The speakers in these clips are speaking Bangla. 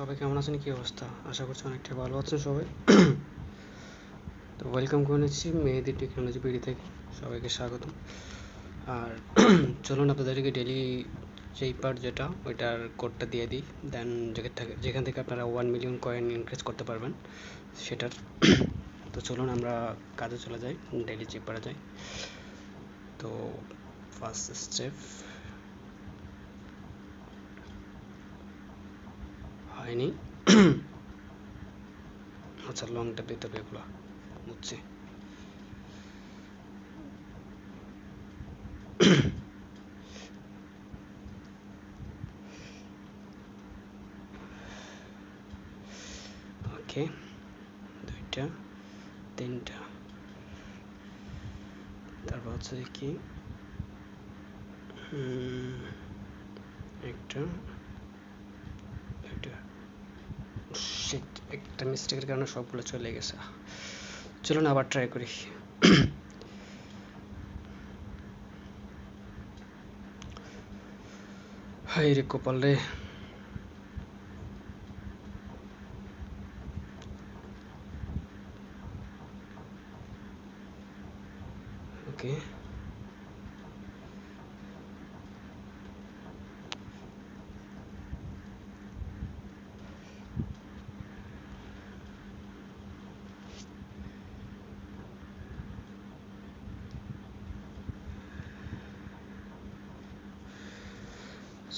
সবাই কেমন আছেন? কি অবস্থা? আশা করছি অনেকটা ভালো আছেন সবাই। তো ওয়েলকাম করে নিচ্ছি মেহেদি টেকনোলজি বিডি থেকে, সবাইকে স্বাগতম। আর চলুন আপনাদেরকে ডেলি যেই পার্ট যেটা ওইটার কোডটা দিয়ে দিই, দেন যেখান থেকে আপনারা 1 মিলিয়ন কয়েন ইনক্রিজ করতে পারবেন সেটার। তো চলুন আমরা কাজে চলে যাই, ডেলি চেক করা যায়। তো ফার্স্ট স্টেপ হয়নি। আচ্ছা, লংটা পেতে হবে, এগুলো বুঝছি। ওকে, 2টা 3টা, তারপর হচ্ছে কি একটা 2টা। শিট, একটা মিস্টেকের কারণে সবগুলো চলে গেছে। চলুন আবার ট্রাই করি। হাই রে কপাল রে। ওকে,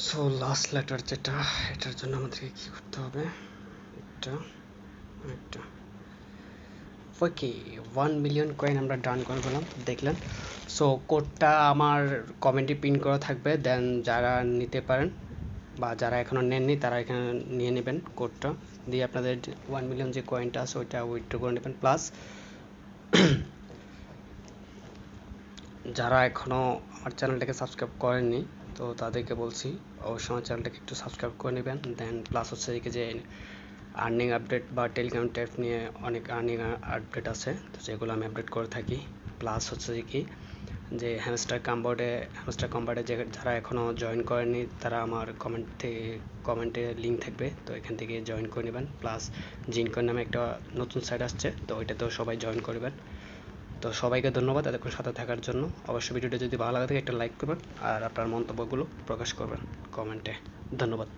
সো লাস্ট লেটার যেটা, এটার জন্য আমাদেরকে কি করতে হবে? একটা একটা ওকে, 1 মিলিয়ন কয়েন আমরা ডান করে দিলাম, দেখলেন। সো কোডটা আমার কমেন্টে পিন করা থাকবে, দেন যারা নিতে পারেন বা যারা এখনও নেননি তারা এখানে নিয়ে নেবেন কোডটা, দিয়ে আপনাদের 1 মিলিয়ন যে কয়েনটা আছে ওইটা উইথড্র করে নেবেন। প্লাস যারা এখনও আমার চ্যানেলটাকে সাবস্ক্রাইব করেননি তো তাদেরকে বলছি অবশ্যই আমার চ্যানেলটাকে একটু সাবস্ক্রাইব করে নেবেন। দেন প্লাস হচ্ছে যে আর্নিং আপডেট বা টেলিগ্রাম ট্যাব নিয়ে অনেক আর্নিং আপডেট আছে, তো যেগুলো আমি আপডেট করে থাকি। প্লাস হচ্ছে কি যে হ্যামস্টার কম্বার্টে যারা এখনও জয়েন করেনি তারা আমার কমেন্টে লিঙ্ক থাকবে, তো এখান থেকে জয়েন করে নেবেন। প্লাস জিনকয়েন নামে একটা নতুন সাইট আসছে, তো ওইটাতেও সবাই জয়েন করবেন। তো সবাইকে ধন্যবাদ এতক্ষণ সাথে থাকার জন্য। অবশ্যই ভিডিওটা যদি ভালো লাগে থাকে একটা লাইক করবেন আর আপনার মন্তব্যগুলো প্রকাশ করবেন কমেন্টে। ধন্যবাদ।